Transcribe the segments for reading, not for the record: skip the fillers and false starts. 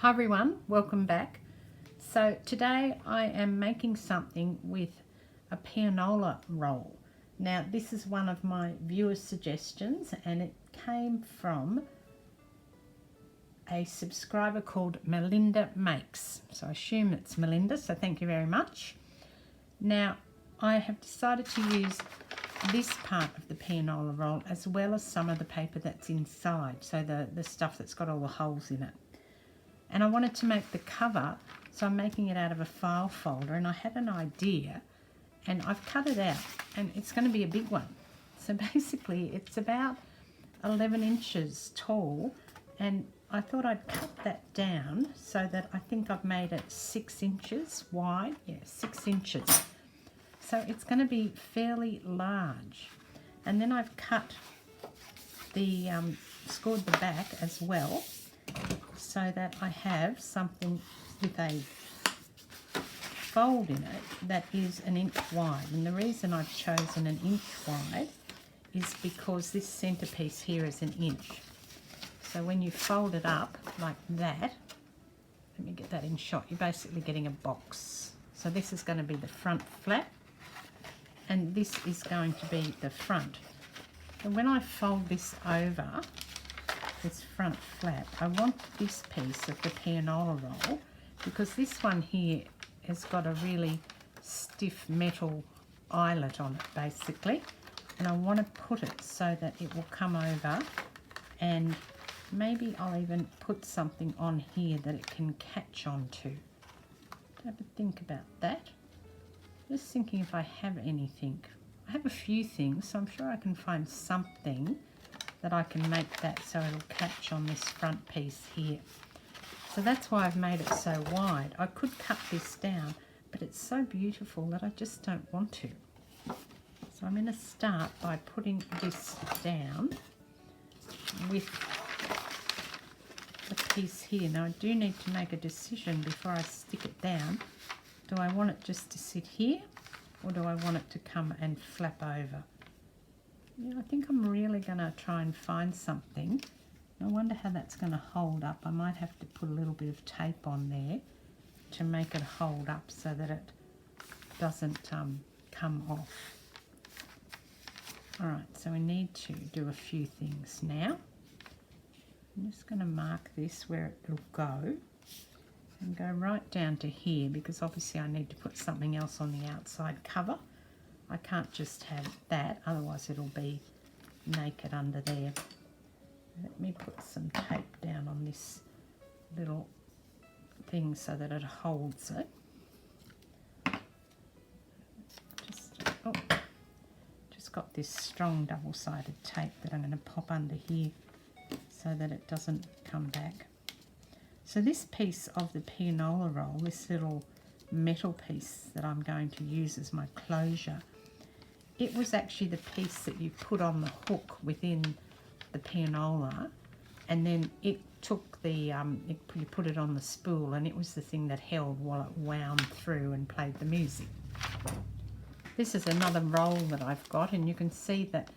Hi everyone, welcome back. So today I am making something with a pianola roll. Now this is one of my viewers' suggestions and it came from a subscriber called Melinda Makes. So I assume it's Melinda, so thank you very much. Now I have decided to use this part of the pianola roll as well as some of the paper that's inside, so the stuff that's got all the holes in it. And I wanted to make the cover, so I'm making it out of a file folder, and I had an idea and I've cut it out and it's going to be a big one. So basically it's about 11 inches tall, and I thought I'd cut that down so that I think I've made it 6 inches wide. Yeah, 6 inches. So it's going to be fairly large. And then I've cut the, scored the back as well, so that I have something with a fold in it that is 1 inch wide. And the reason I've chosen 1 inch wide is because this centerpiece here is 1 inch. So when you fold it up like that, let me get that in shot, you're basically getting a box. So this is going to be the front flap and this is going to be the front. And when I fold this over, this front flap, I want this piece of the pianola roll, because this one here has got a really stiff metal eyelet on it basically, and I want to put it so that it will come over, and maybe I'll even put something on here that it can catch onto. Have a think about that. Just thinking if I have anything. I have a few things, so I'm sure I can find something that I can make that so it'll catch on this front piece here. So that's why I've made it so wide. I could cut this down, but it's so beautiful that I just don't want to. So I'm going to start by putting this down with the piece here. Now I do need to make a decision before I stick it down. Do I want it just to sit here, or do I want it to come and flap over? Yeah, I think I'm really going to try and find something. I wonder how that's going to hold up. I might have to put a little bit of tape on there to make it hold up so that it doesn't come off. Alright, so we need to do a few things now. I'm just going to mark this where it'll go and go right down to here, because obviously I need to put something else on the outside cover. I can't just have that, otherwise it'll be naked under there. Let me put some tape down on this little thing so that it holds it. Just got this strong double-sided tape that I'm going to pop under here so that it doesn't come back. So this piece of the pianola roll, this little metal piece that I'm going to use as my closure, it was actually the piece that you put on the hook within the pianola, and then it took the, you put it on the spool, and it was the thing that held while it wound through and played the music. This is another roll that I've got, and you can see that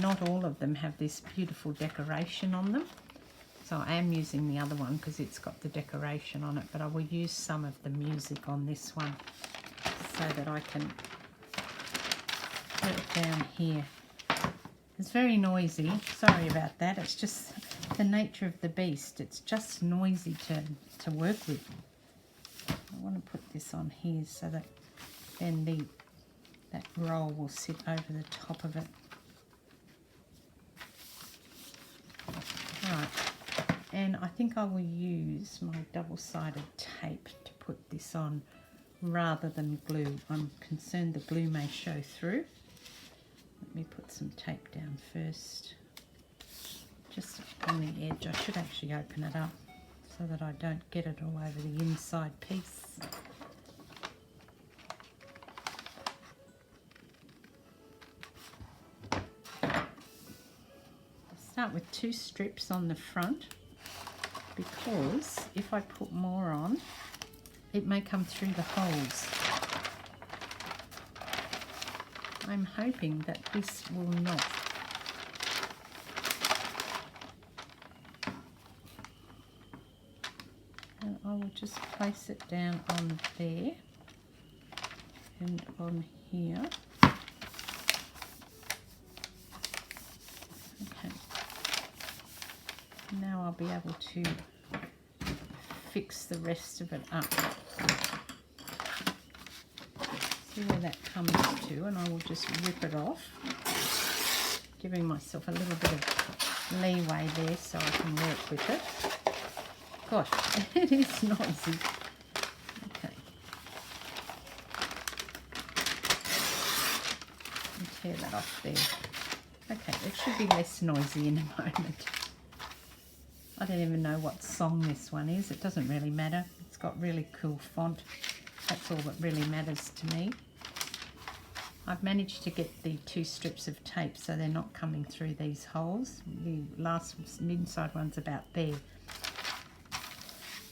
not all of them have this beautiful decoration on them. So I am using the other one because it's got the decoration on it, but I will use some of the music on this one so that I can put it down here. It's very noisy, sorry about that, it's just the nature of the beast. It's just noisy to work with. I want to put this on here so that then that roll will sit over the top of it. Right, and I think I will use my double-sided tape to put this on rather than glue. I'm concerned the glue may show through. Let me put some tape down first, just on the edge. I should actually open it up so that I don't get it all over the inside piece. I'll start with 2 strips on the front, because if I put more on, it may come through the holes. I'm hoping that this will not. just place it down on there and on here. Okay. Now I'll be able to fix the rest of it up. See where that comes to, and I will just rip it off, giving myself a little bit of leeway there so I can work with it. Gosh, it is noisy. Okay. And tear that off there. Okay, it should be less noisy in a moment. I don't even know what song this one is. It doesn't really matter. It's got really cool font. That's all that really matters to me. I've managed to get the 2 strips of tape so they're not coming through these holes. The last inside one's about there.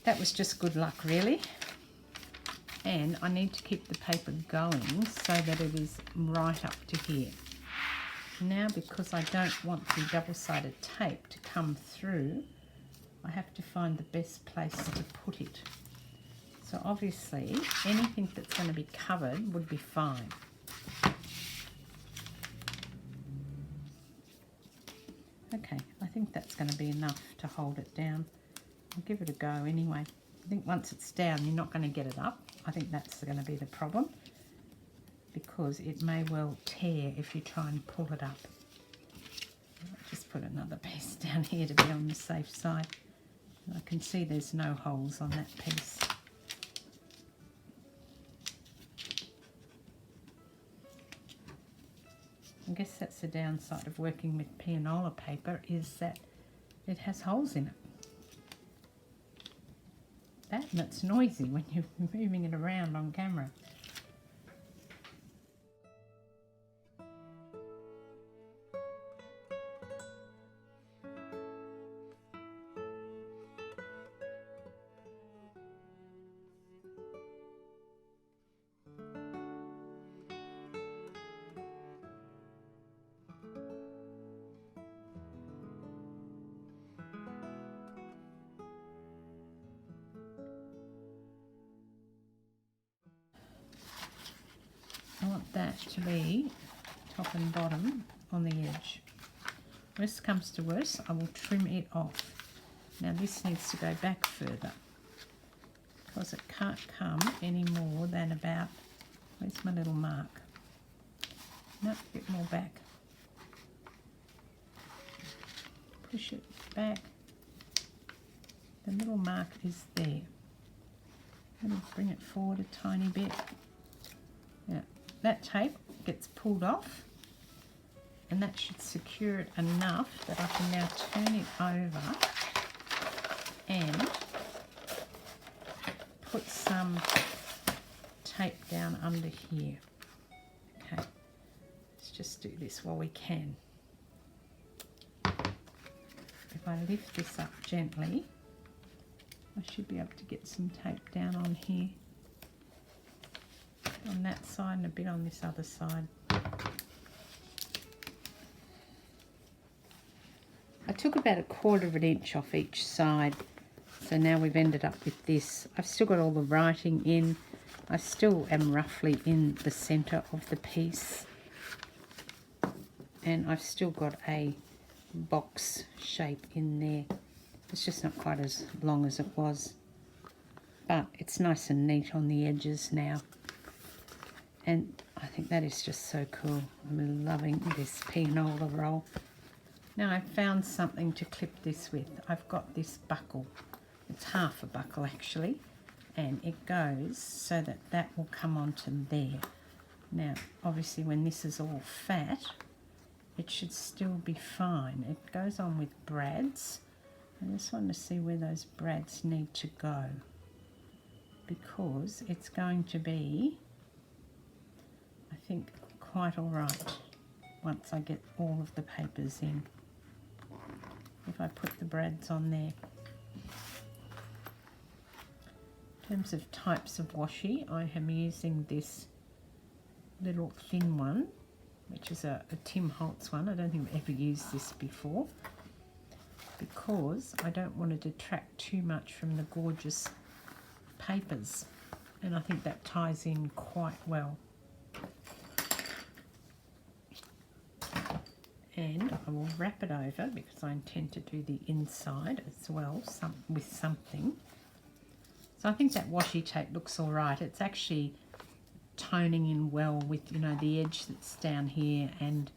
That was just good luck, really. And I need to keep the paper going so that it is right up to here. Now, because I don't want the double-sided tape to come through, I have to find the best place to put it. So obviously, anything that's going to be covered would be fine. Okay, I think that's going to be enough to hold it down. I'll give it a go anyway. I think once it's down, you're not going to get it up. I think that's going to be the problem, because it may well tear if you try and pull it up. I'll just put another piece down here to be on the safe side. I can see there's no holes on that piece. I guess that's the downside of working with pianola paper, is that it has holes in it. That, and it's noisy when you're moving it around on camera. I want that to be top and bottom on the edge. Worst comes to worst, I will trim it off. Now this needs to go back further, because it can't come any more than about, where's my little mark? No, a bit more back. Push it back. The little mark is there. It'll bring it forward a tiny bit. Yeah. That tape gets pulled off, and that should secure it enough that I can now turn it over and put some tape down under here. Okay, let's just do this while we can. If I lift this up gently, I should be able to get some tape down on here. On that side and a bit on this other side. I took about 1/4 inch off each side, so now we've ended up with this. I've still got all the writing in. I still am roughly in the centre of the piece, and I've still got a box shape in there. It's just not quite as long as it was, but it's nice and neat on the edges now. And I think that is just so cool. I'm loving this pianola roll. Now I've found something to clip this with. I've got this buckle. It's half a buckle actually. And it goes so that that will come onto there. Now obviously when this is all fat, it should still be fine. It goes on with brads. I just want to see where those brads need to go, because it's going to be, I think, quite all right once I get all of the papers in, if I put the brads on there. In terms of types of washi, I am using this little thin one, which is a Tim Holtz one. I don't think I've ever used this before, because I don't want to detract too much from the gorgeous papers, and I think that ties in quite well. And I will wrap it over because I intend to do the inside as well with something. So I think that washi tape looks all right. It's actually toning in well with, you know, the edge that's down here, and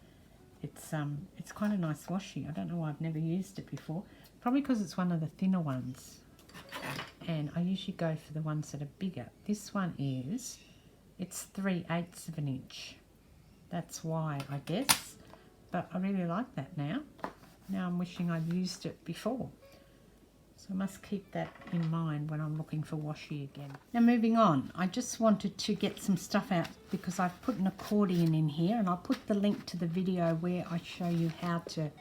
it's quite a nice washi. I don't know why I've never used it before. Probably because it's one of the thinner ones. And I usually go for the ones that are bigger. This one it's 3/8 of an inch. That's why, I guess. But I really like that now. Now I'm wishing I'd used it before. So I must keep that in mind when I'm looking for washi again. Now moving on, I just wanted to get some stuff out because I've put an accordion in here, and I'll put the link to the video where I show you how to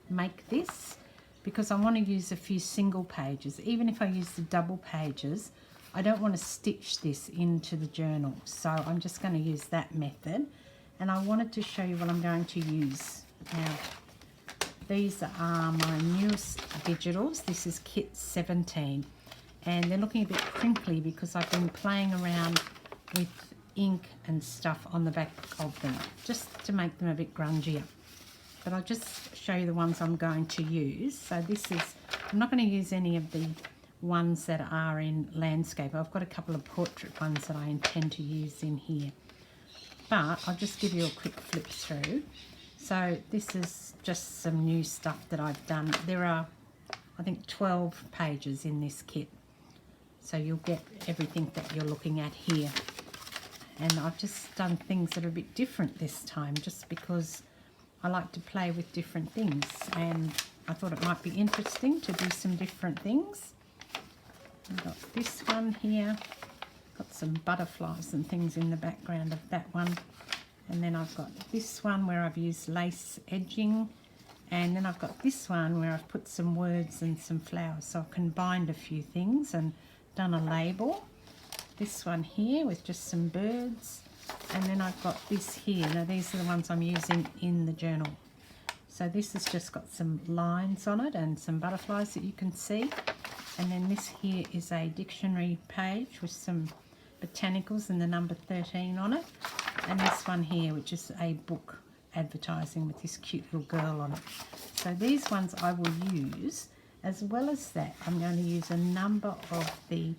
make this, because I want to use a few single pages. Even if I use the double pages, I don't want to stitch this into the journal. So I'm just going to use that method. And I wanted to show you what I'm going to use. Now, these are my newest digitals. This is kit 17. And they're looking a bit crinkly because I've been playing around with ink and stuff on the back of them, just to make them a bit grungier. But I'll just show you the ones I'm going to use. So this is, I'm not going to use any of the ones that are in landscape. I've got a couple of portrait ones that I intend to use in here. But I'll just give you a quick flip through. So this is just some new stuff that I've done. There are, I think, 12 pages in this kit. So you'll get everything that you're looking at here. And I've just done things that are a bit different this time, just because I like to play with different things. And I thought it might be interesting to do some different things. I've got this one here. Got some butterflies and things in the background of that one. And then I've got this one where I've used lace edging. And then I've got this one where I've put some words and some flowers. So I've combined a few things and done a label. This one here with just some birds. And then I've got this here. Now these are the ones I'm using in the journal. So this has just got some lines on it and some butterflies that you can see. And then this here is a dictionary page with some botanicals and the number 13 on it. And this one here, which is a book advertising with this cute little girl on it. So these ones I will use, as well as that I'm going to use a number of the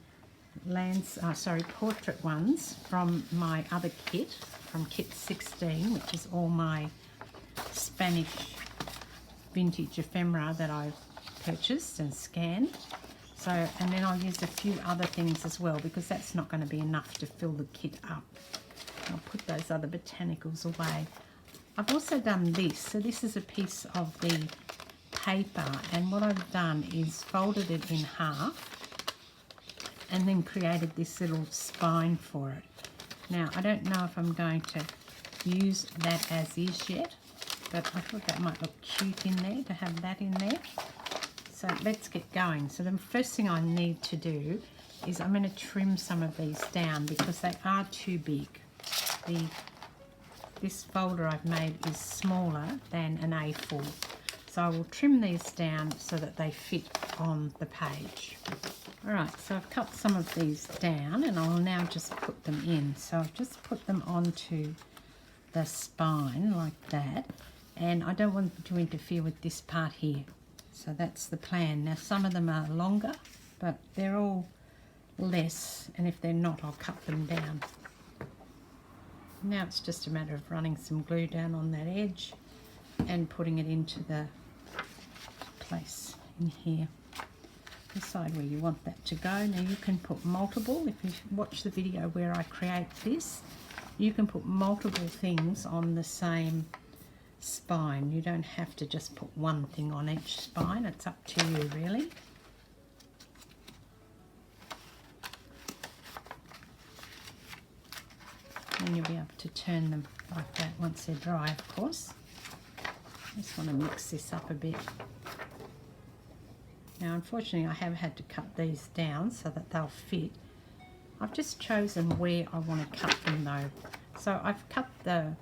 portrait ones from my other kit, from kit 16, which is all my Spanish vintage ephemera that I've purchased and scanned. So, and then I'll use a few other things as well, because that's not going to be enough to fill the kit up. I'll put those other botanicals away. I've also done this. So this is a piece of the paper, and what I've done is folded it in half and then created this little spine for it. Now, I don't know if I'm going to use that as is yet, but I thought that might look cute in there, to have that in there. So let's get going. So the first thing I need to do is I'm going to trim some of these down because they are too big. This folder I've made is smaller than an A4. So I will trim these down so that they fit on the page. Alright, so I've cut some of these down and I'll now just put them in. So I've just put them onto the spine like that. And I don't want to interfere with this part here. So that's the plan. Now some of them are longer, but they're all less, and if they're not, I'll cut them down. Now it's just a matter of running some glue down on that edge and putting it into the place in here. Decide where you want that to go. Now you can put multiple, if you watch the video where I create this, you can put multiple things on the same spine. You don't have to just put one thing on each spine. It's up to you really. And you'll be able to turn them like that once they're dry, of course. I just want to mix this up a bit. Now unfortunately I have had to cut these down so that they'll fit. I've just chosen where I want to cut them though. So I've cut the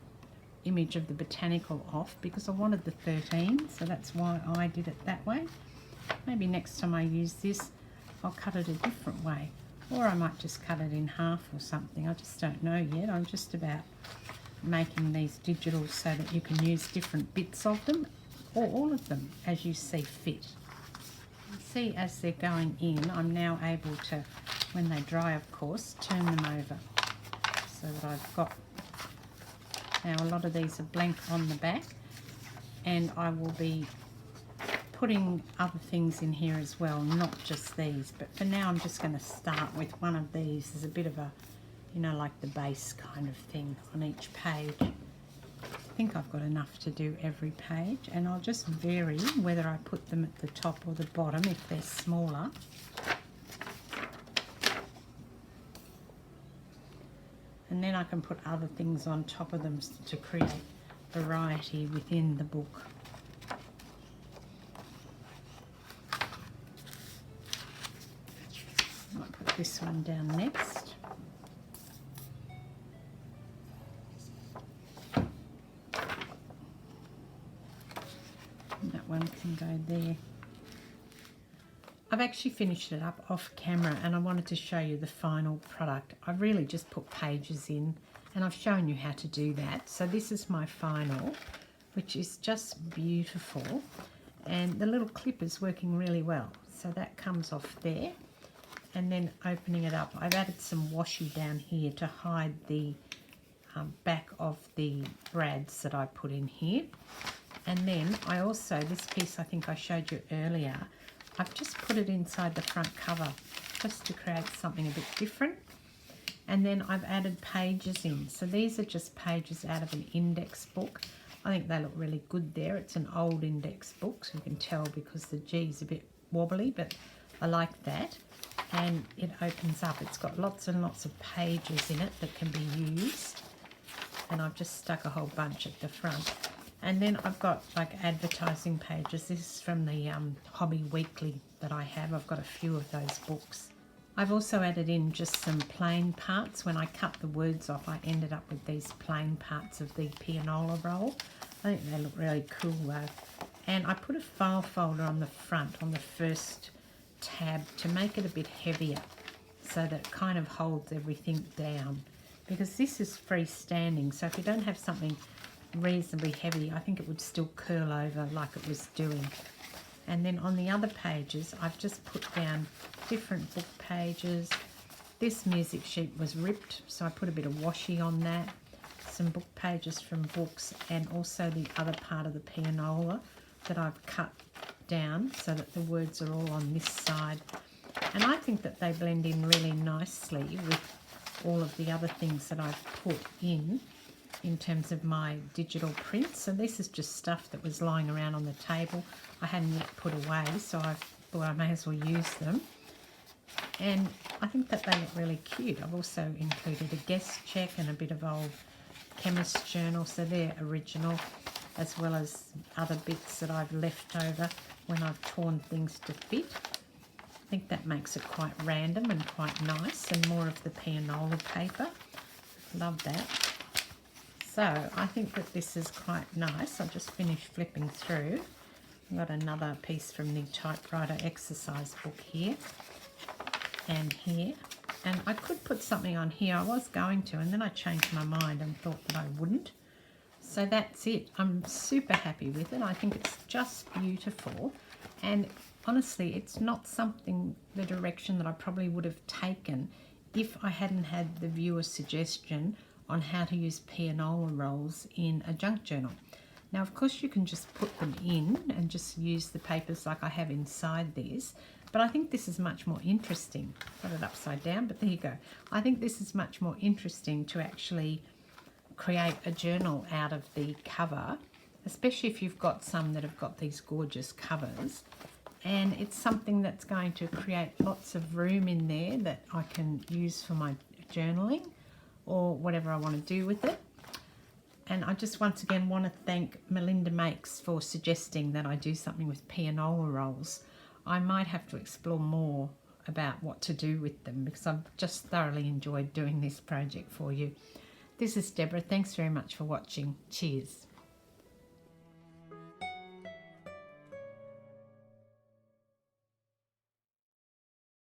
image of the botanical off because I wanted the 13, so that's why I did it that way. Maybe next time I use this I'll cut it a different way. Or I might just cut it in half or something. I just don't know yet. I'm just about making these digital so that you can use different bits of them, or all of them, as you see fit. You see, as they're going in, I'm now able to, when they dry of course, turn them over so that I've got, now a lot of these are blank on the back, and I will be putting other things in here as well, not just these, but for now I'm just going to start with one of these as a bit of a, you know, like the base kind of thing on each page. I think I've got enough to do every page, and I'll just vary whether I put them at the top or the bottom if they're smaller. And then I can put other things on top of them to create variety within the book. I might put this one down next. And that one can go there. I've actually finished it up off camera, and I wanted to show you the final product. I really just put pages in, and I've shown you how to do that. So this is my final, which is just beautiful, and the little clip is working really well. So that comes off there, and then opening it up, I've added some washi down here to hide the back of the brads that I put in here. And then I also, this piece I think I showed you earlier, I've just put it inside the front cover just to create something a bit different. And then I've added pages in. So these are just pages out of an index book. I think they look really good there. It's an old index book, so you can tell because the G's a bit wobbly, but I like that. And it opens up. It's got lots and lots of pages in it that can be used. And I've just stuck a whole bunch at the front. And then I've got like advertising pages. This is from the Hobby Weekly that I have. I've got a few of those books. I've also added in just some plain parts. When I cut the words off, I ended up with these plain parts of the pianola roll. I think they look really cool though. And I put a file folder on the front, on the first tab, to make it a bit heavier so that it kind of holds everything down. Because this is freestanding, so if you don't have something reasonably heavy, I think it would still curl over like it was doing. And then on the other pages, I've just put down different book pages. This music sheet was ripped, so I put a bit of washi on that, some book pages from books, and also the other part of the pianola that I've cut down so that the words are all on this side. And I think that they blend in really nicely with all of the other things that I've put in terms of my digital prints. So this is just stuff that was lying around on the table. I hadn't yet put away, so I thought I may as well use them. And I think that they look really cute. I've also included a guest check and a bit of old chemist journal, so they're original, as well as other bits that I've left over when I've torn things to fit. I think that makes it quite random and quite nice, and more of the pianola paper. Love that. So I think that this is quite nice. I've just finished flipping through. I've got another piece from the typewriter exercise book here and here. And I could put something on here. I was going to, and then I changed my mind and thought that I wouldn't. So that's it. I'm super happy with it. I think it's just beautiful. And honestly, it's not something, the direction that I probably would have taken if I hadn't had the viewer suggestion on how to use pianola rolls in a junk journal. Now, of course, you can just put them in and just use the papers like I have inside this, but I think this is much more interesting. Got it upside down, but there you go. I think this is much more interesting to actually create a journal out of the cover, especially if you've got some that have got these gorgeous covers. And it's something that's going to create lots of room in there that I can use for my journaling or whatever I want to do with it. And I just once again want to thank Melinda Makes for suggesting that I do something with pianola rolls. I might have to explore more about what to do with them because I've just thoroughly enjoyed doing this project for you. This is Deborah. Thanks very much for watching. Cheers.